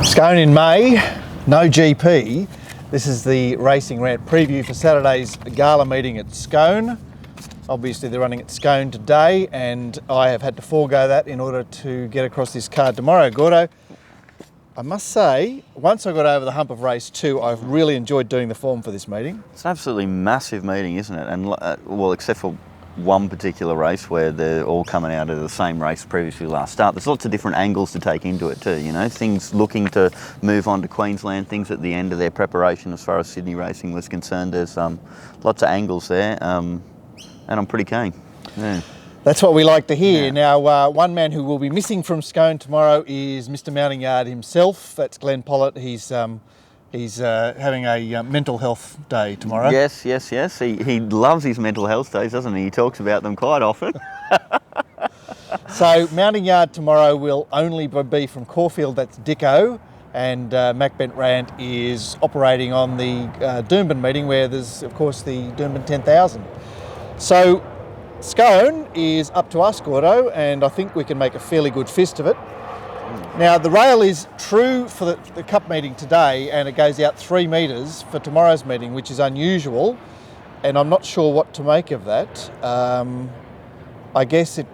Scone in May, no GP. This is the RacingRant preview for Saturday's gala meeting at Scone. Obviously they're running at Scone today and I have had to forego that in order to get across this card tomorrow. Gordo, I must say, once I got over the hump of race 2, I've really enjoyed doing the form for this meeting. It's an absolutely massive meeting, isn't it? And well, except for one particular race where they're all coming out of the same race previously last start. There's lots of different angles to take into it too, you know, things looking to move on to Queensland, things at the end of their preparation as far as Sydney racing was concerned. There's lots of angles there, and I'm pretty keen. Yeah. That's what we like to hear. Yeah. Now, one man who will be missing from Scone tomorrow is Mr. Mounting Yard himself. That's Glenn Pollitt. He's having a mental health day tomorrow. Yes. He loves his mental health days, doesn't he? He talks about them quite often. So Mounting Yard tomorrow will only be from Caulfield, that's Dicko, and Mac Bent Rant is operating on the Doomben meeting where there's, of course, the Doomben 10,000. So Scone is up to us, Gordo, and I think we can make a fairly good fist of it. Now, the rail is true for the Cup meeting today, and it goes out 3 metres for tomorrow's meeting, which is unusual, and I'm not sure what to make of that. I guess it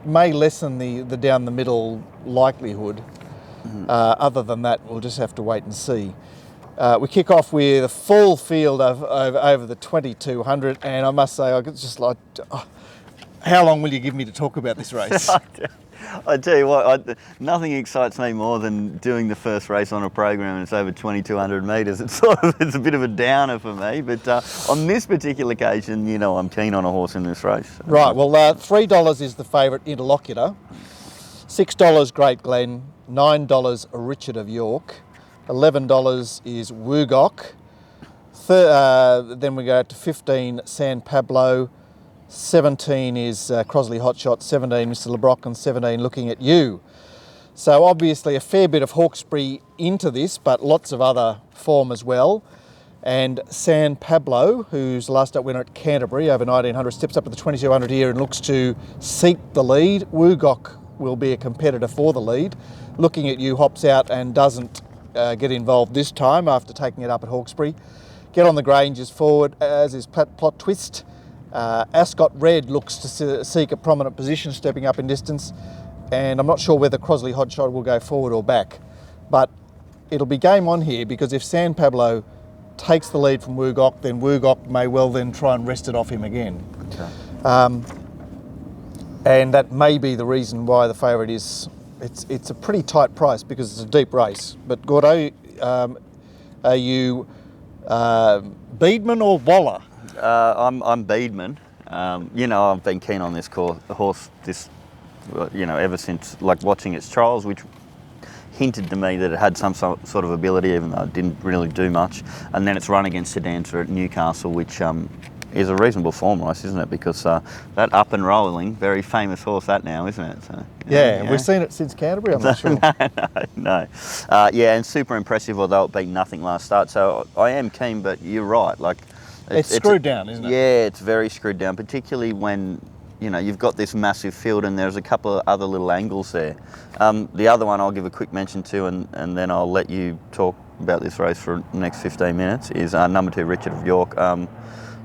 may lessen the down the middle likelihood. Other than that, we'll just have to wait and see. We kick off with a full field over the 2200, and I must say, I just like, how long will you give me to talk about this race? I tell you what, nothing excites me more than doing the first race on a program and it's over 2,200 metres. It's a bit of a downer for me, but on this particular occasion, you know, I'm keen on a horse in this race. Right, well, $3 is the favourite Interlocutor, $6 Great Glen, $9 Richard of York, $11 is Woogok, then we go to 15 San Pablo, 17 is Crosley Hotshot, 17 Mr. LeBrock, and 17 Looking at You. So obviously a fair bit of Hawkesbury into this, but lots of other form as well. And San Pablo, who's the last up winner at Canterbury over 1900, steps up to the 2200 here and looks to seek the lead. Woogok will be a competitor for the lead. Looking at You hops out and doesn't get involved this time after taking it up at Hawkesbury. Get on the Grange is forward, as is Plot Twist. Ascot Red looks to seek a prominent position, stepping up in distance, and I'm not sure whether Crosley Hotshot will go forward or back, but it'll be game on here, because if San Pablo takes the lead from Woogok, then Woogok may well then try and wrest it off him again. Okay. And that may be the reason why the favourite is, it's a pretty tight price because it's a deep race. But Gordo, are you Beedman or Waller? I'm Beedman. You know, I've been keen on this horse, ever since, like, watching its trials, which hinted to me that it had some sort of ability, even though it didn't really do much. And then it's run against Sedancer at Newcastle, which is a reasonable form race, isn't it? Because that Up and Rolling, very famous horse that now, isn't it? So, yeah, we've seen it since Canterbury, I'm not sure. No. Yeah, and super impressive, although it beat nothing last start. So I am keen, but you're right. Like, it's screwed down, isn't it? Yeah, it's very screwed down, particularly when, you know, you've got this massive field and there's a couple of other little angles there. The other one I'll give a quick mention to, and then I'll let you talk about this race for the next 15 minutes, is number 2, Richard of York.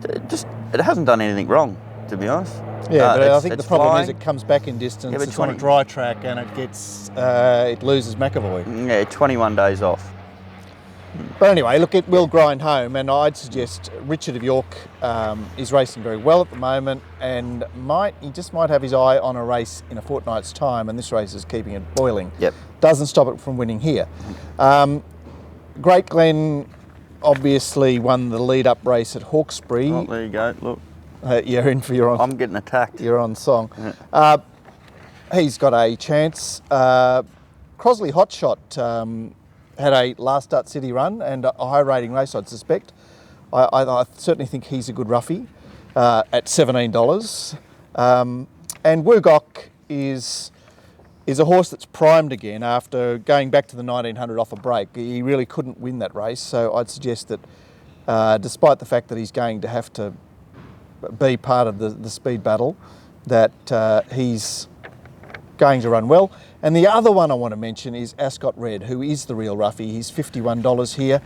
It hasn't done anything wrong, to be honest. Yeah, but I think the problem is it comes back in distance, it's on a dry track, and it loses McAvoy. Yeah, 21 days off. But anyway, look, it will grind home, and I'd suggest Richard of York is racing very well at the moment, and he just might have his eye on a race in a fortnight's time, and this race is keeping it boiling. Yep. Doesn't stop it from winning here. Great Glen obviously won the lead-up race at Hawkesbury. Oh, there you go, look. You're in for your own. I'm getting attacked. You're on song. Yeah. He's got a chance. Crosley Hotshot had a last start city run and a high rating race, I'd suspect. I certainly think he's a good roughie at $17. And Woogok is a horse that's primed again after going back to the 1900 off a break. He really couldn't win that race, so I'd suggest that despite the fact that he's going to have to be part of the speed battle, that he's going to run well. And the other one I want to mention is Ascot Red, who is the real roughie. He's $51 here.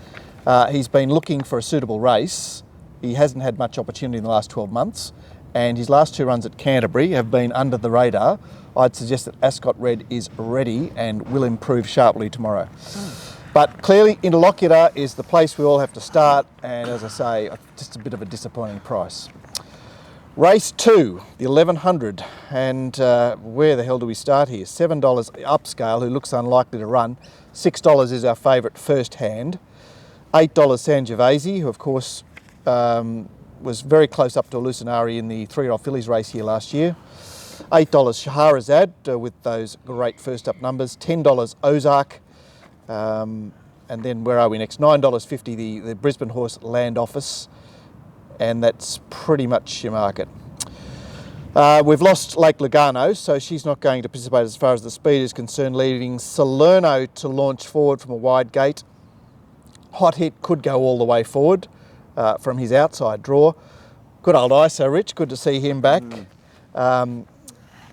He's been looking for a suitable race. He hasn't had much opportunity in the last 12 months, and his last 2 runs at Canterbury have been under the radar. I'd suggest that Ascot Red is ready and will improve sharply tomorrow. But clearly, Interlocutor is the place we all have to start, and as I say, just a bit of a disappointing price. Race 2, the 1100, and where the hell do we start here? $7 Upscale, who looks unlikely to run. $6 is our favourite first hand. $8 Sangiovese, who of course was very close up to Lucinari in the 3-year-old fillies race here last year. $8 Shahrazad with those great first up numbers. $10 Ozark. And then where are we next? $9.50 the Brisbane horse Land Office. And that's pretty much your market. We've lost Lake Lugano, so she's not going to participate as far as the speed is concerned, leaving Salerno to launch forward from a wide gate. Hot Hit could go all the way forward from his outside draw. Good old ISO Rich, good to see him back.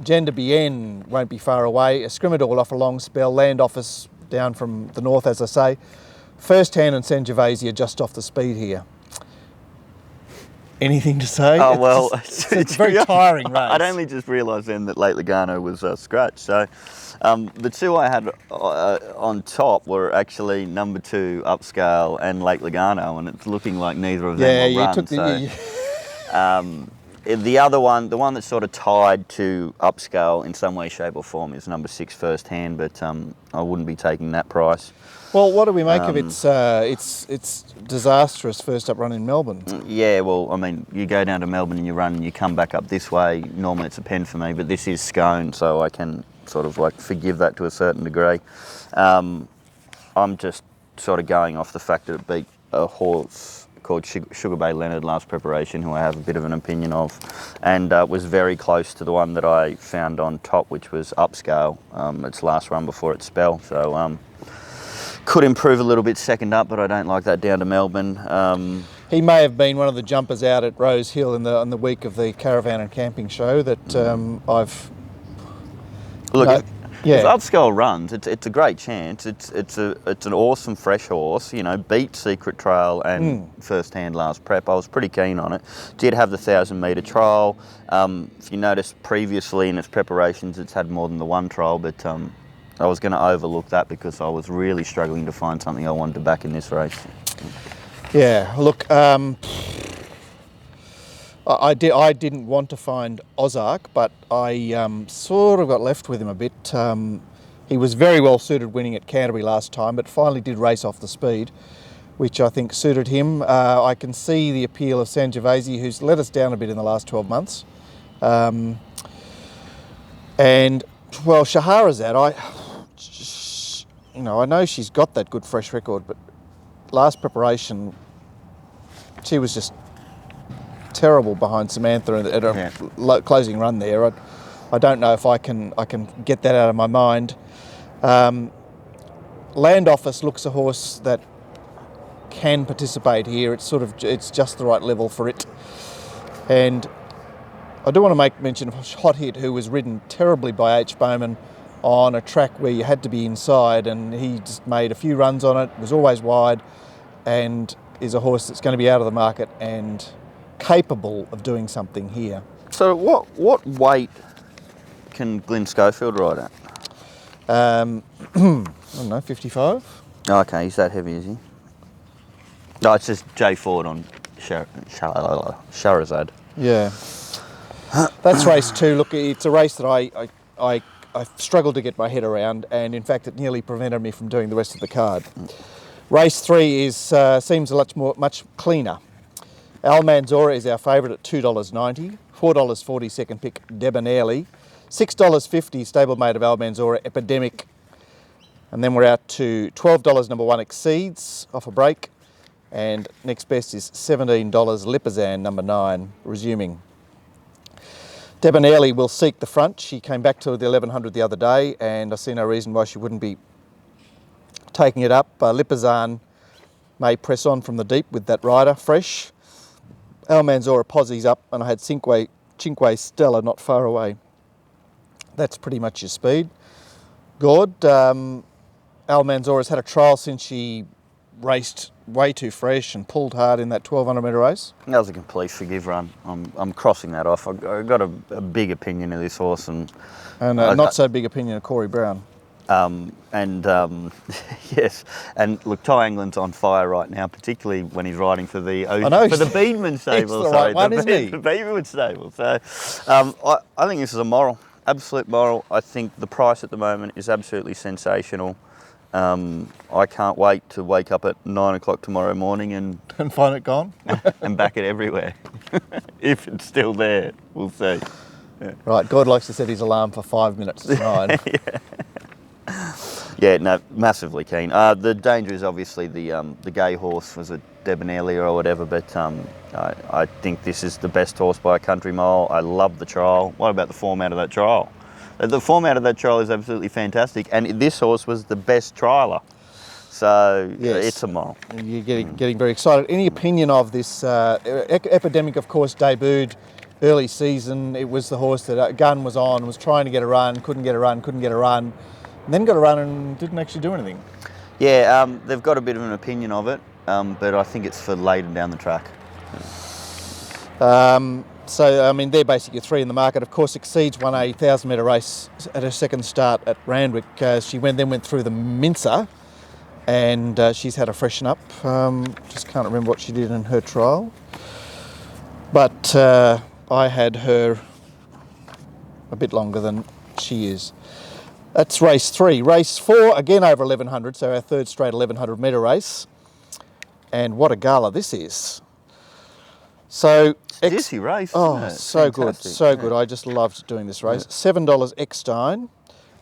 Gender Bien won't be far away. Escrimador off a long spell. Land Office down from the north, as I say. First Hand and Sangiovese are just off the speed here. Anything to say? Oh, well, it's a very tiring race. I'd only just realised then that Lake Lugano was scratched. So the two I had on top were actually number 2 Upscale and Lake Lugano, and it's looking like neither of them will run. Took the, the other one, the one that's sort of tied to Upscale in some way, shape or form is number 6 First Hand, but I wouldn't be taking that price. Well, what do we make of its disastrous first up run in Melbourne? Yeah, well, I mean, you go down to Melbourne and you run and you come back up this way. Normally it's a pen for me, but this is Scone, so I can sort of like forgive that to a certain degree. I'm just sort of going off the fact that it beat a horse called Sugar Bay Leonard last preparation, who I have a bit of an opinion of, and was very close to the one that I found on top, which was Upscale, its last run before its spell. So could improve a little bit second up, but I don't like that down to Melbourne. He may have been one of the jumpers out at Rose Hill on the week of the caravan and camping show that I've... Look, if Upscale runs, it's a great chance. It's an awesome fresh horse. You know, beat Secret Trail and First Hand last prep. I was pretty keen on it. Did have the 1,000-metre trial. If you notice previously in its preparations, it's had more than the one trial, but I was going to overlook that because I was really struggling to find something I wanted to back in this race. Yeah, look, I didn't want to find Ozark, but I sort of got left with him a bit. He was very well suited winning at Canterbury last time, but finally did race off the speed, which I think suited him. I can see the appeal of Sangiovese, who's let us down a bit in the last 12 months. And, well, Shahrazad, I know she's got that good fresh record, but last preparation, she was just terrible behind Samantha at a closing run there. I don't know if I can get that out of my mind. Land Office looks a horse that can participate here. It's just the right level for it. And I do want to make mention of Hot Hit, who was ridden terribly by H. Bowman on a track where you had to be inside, and he just made a few runs on it, was always wide, and is a horse that's going to be out of the market and capable of doing something here. So what weight can Glenn Schofield ride at? I don't know, 55? Oh, okay, he's that heavy, is he? No, it's just Jay Ford on Shahrazad. Yeah. That's race 2. Look, it's a race that I struggled to get my head around, and in fact it nearly prevented me from doing the rest of the card. Race 3 seems much cleaner. Almanzora is our favourite at $2.90, $4.40 second pick Debonairly, $6.50 stablemate of Almanzora Epidemic, and then we're out to $12 number 1 Exceeds off a break, and next best is $17 Lipizan number 9 resuming. Debonairly will seek the front. She came back to the 1100 the other day, and I see no reason why she wouldn't be taking it up. Lipizan may press on from the deep with that rider fresh. Almanzora posies up, and I had Cinque Stella not far away. That's pretty much your speed. Gord, Al Manzora's had a trial since she raced way too fresh and pulled hard in that 1200 metre race. That was a complete forgive run. I'm crossing that off. I've got a big opinion of this horse, and not so big opinion of Corey Brown. Yes, and look, Ty England's on fire right now, particularly when he's riding for the Beedman stable. He's the right one, isn't he? The Beedman stable. So I think this is a moral, absolute moral. I think the price at the moment is absolutely sensational. I can't wait to wake up at 9 o'clock tomorrow morning and find it gone and back it everywhere. If it's still there, we'll see. Yeah. Right, God likes to set his alarm for 5 minutes to 9. Yeah, no, massively keen. The danger is obviously the gay horse, was it Debonair or whatever, but I think this is the best horse by a country mile. I love the trial. What about the format of that trial? The format of that trial is absolutely fantastic, and this horse was the best trialer. So yes. It's a mile. You're getting very excited. Any opinion of this? Epidemic, of course, debuted early season. It was the horse that Gunn was on, was trying to get a run, couldn't get a run, and then got a run and didn't actually do anything. Yeah, they've got a bit of an opinion of it, but I think it's for later down the track. So, I mean, they're basically three in the market. Of course, Exceeds won a 1,000 metre race at her second start at Randwick. She then went through the Mincer, and she's had a freshen up. Just can't remember what she did in her trial. But I had her a bit longer than she is. That's race 3. Race 4, again over 1,100, so our third straight 1,100 metre race. And what a gala this is. So, Juicy race. Oh, isn't it? so good, Fantastic. so good. I just loved doing this race. $7 Eckstein,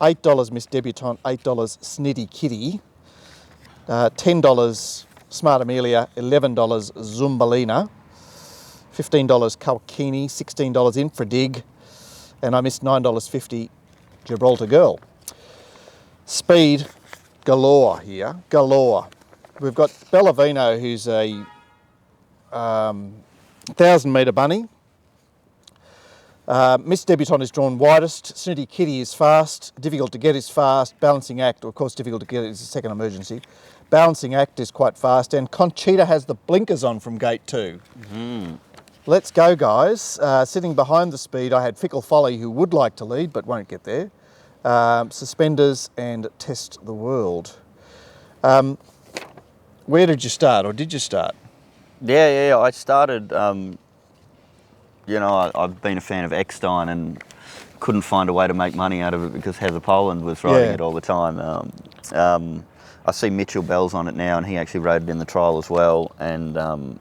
$8 Miss Debutante, $8 Snitty Kitty, $10 Smart Amelia, $11 Zumbalina, $15 Kalkini, $16 Infradig, and I missed $9.50 Gibraltar Girl. Speed galore here, galore. We've got Bellavino, who's a 1,000 metre bunny. Miss Debutante is drawn widest. Snitty Kitty is fast. Difficult to get is fast. Balancing Act, of course, difficult to get is a second emergency. Balancing Act is quite fast. And Conchita has the blinkers on from gate 2. Mm-hmm. Let's go, guys. Sitting behind the speed, I had Fickle Folly, who would like to lead but won't get there. Suspenders and Test the World. Where did you start, or did you start? Yeah. I started, I've been a fan of Eckstein and couldn't find a way to make money out of it because Heather Poland was riding it all the time. I see Mitchell Bell's on it now, and he actually rode it in the trial as well. And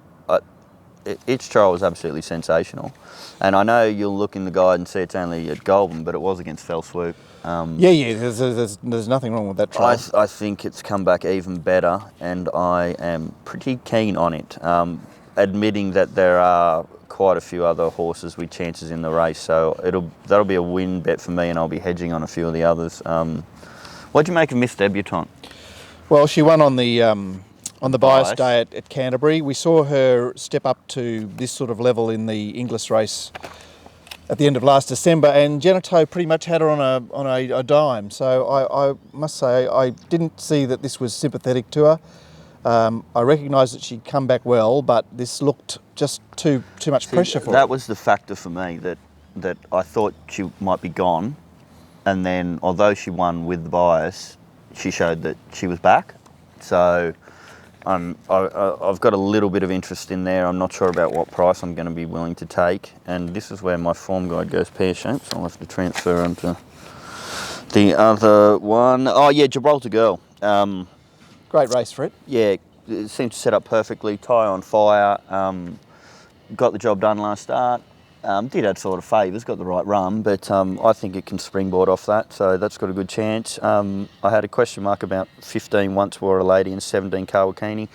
each trial was absolutely sensational. And I know you'll look in the guide and see it's only at Goulburn, but it was against Fell Swoop. There's nothing wrong with that trial. I think it's come back even better, and I am pretty keen on it. Admitting that there are quite a few other horses with chances in the race, so that'll be a win bet for me, and I'll be hedging on a few of the others. What do you make of Miss Debutante? Well, she won on the bias day at Canterbury. We saw her step up to this sort of level in the Inglis race at the end of last December, and Geneto pretty much had her on a dime. So I must say I didn't see that this was sympathetic to her. I recognised that she'd come back well, but this looked just too much pressure for her. That was the factor for me, that I thought she might be gone, and then although she won with the bias, she showed that she was back. So I've got a little bit of interest in there. I'm not sure about what price I'm going to be willing to take, and this is where my form guide goes pear-shaped, so I'll have to transfer onto the other one. Oh yeah, Gibraltar Girl. Great race for it. Yeah, it seemed to set up perfectly. Ty on fire. Got the job done last start. Did have sort of favours, got the right run, but I think it can springboard off that, so that's got a good chance. I had a question mark about 15 Once Wore a Lady and 17 Kawakini.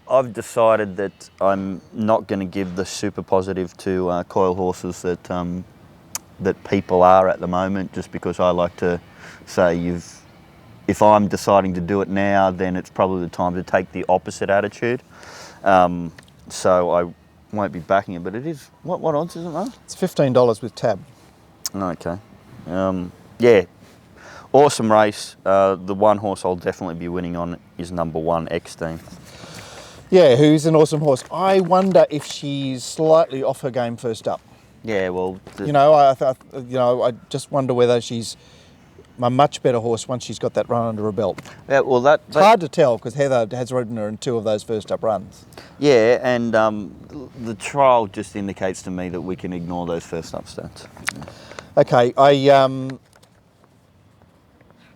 I've decided that I'm not going to give the super positive to coil horses that people are at the moment, just because I like to say if I'm deciding to do it now, then it's probably the time to take the opposite attitude. So I won't be backing it, but it is, what odds is it, mate? It's $15 with tab. Okay. Yeah. Awesome race. The one horse I'll definitely be winning on is number 1, Eckstein. Yeah, who's an awesome horse. I wonder if she's slightly off her game first up. Yeah, well, I just wonder whether she's a much better horse once she's got that run under her belt. yeah, well, It's hard to tell because Heather has ridden her in 2 of those first up runs. yeah, and the trial just indicates to me that we can ignore those first up stats. Okay,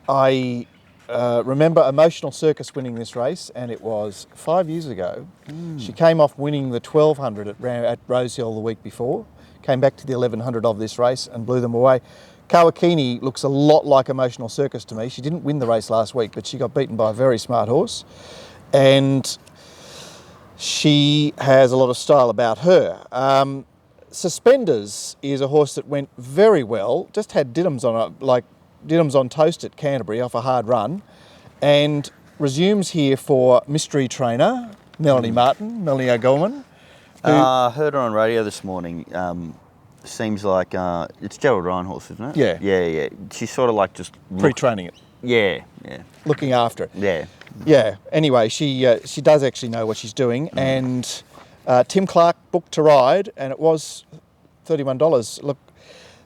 I remember Emotional Circus winning this race, and it was 5 years ago. She came off winning the 1200 at Rosehill the week before, came back to the 1100 of this race and blew them away. Kawakini looks a lot like Emotional Circus to me. She didn't win the race last week, but she got beaten by a very smart horse. And she has a lot of style about her. Suspenders is a horse that went very well, just had Diddums on toast at Canterbury off a hard run, and resumes here for mystery trainer Melanie O'Gorman. I heard her on radio this morning. Seems like it's Gerald Reinhorse, isn't it? Yeah. She's sort of like just Pre-training it. Yeah. Looking after it. Yeah. Anyway, she does actually know what she's doing, and Tim Clark booked to ride, and it was $31. Look,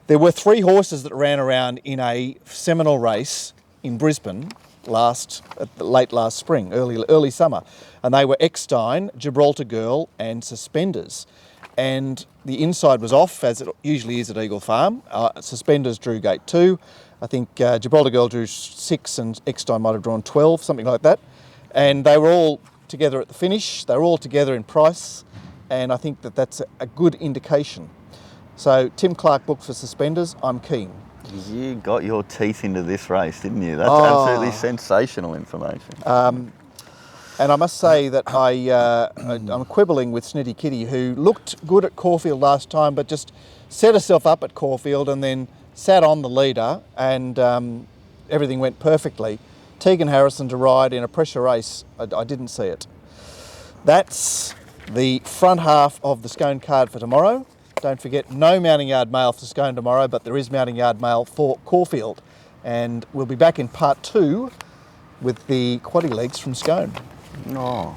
there were 3 horses that ran around in a seminal race in Brisbane late last spring, early summer, and they were Eckstein, Gibraltar Girl, and Suspenders. And the inside was off, as it usually is at Eagle Farm. Suspenders drew gate 2. I think Gibraltar Girl drew 6 and Eckstein might have drawn 12, something like that. And they were all together at the finish. They were all together in price, and I think that that's a good indication. So Tim Clark booked for Suspenders. I'm keen. You got your teeth into this race, didn't you? That's absolutely sensational information. And I must say that I'm quibbling with Snitty Kitty, who looked good at Caulfield last time, but just set herself up at Caulfield and then sat on the leader, and everything went perfectly. Tegan Harrison to ride in a pressure race, I didn't see it. That's the front half of the Scone card for tomorrow. Don't forget, no mounting yard mail for Scone tomorrow, but there is mounting yard mail for Caulfield. And we'll be back in part 2 with the quaddie legs from Scone. Oh.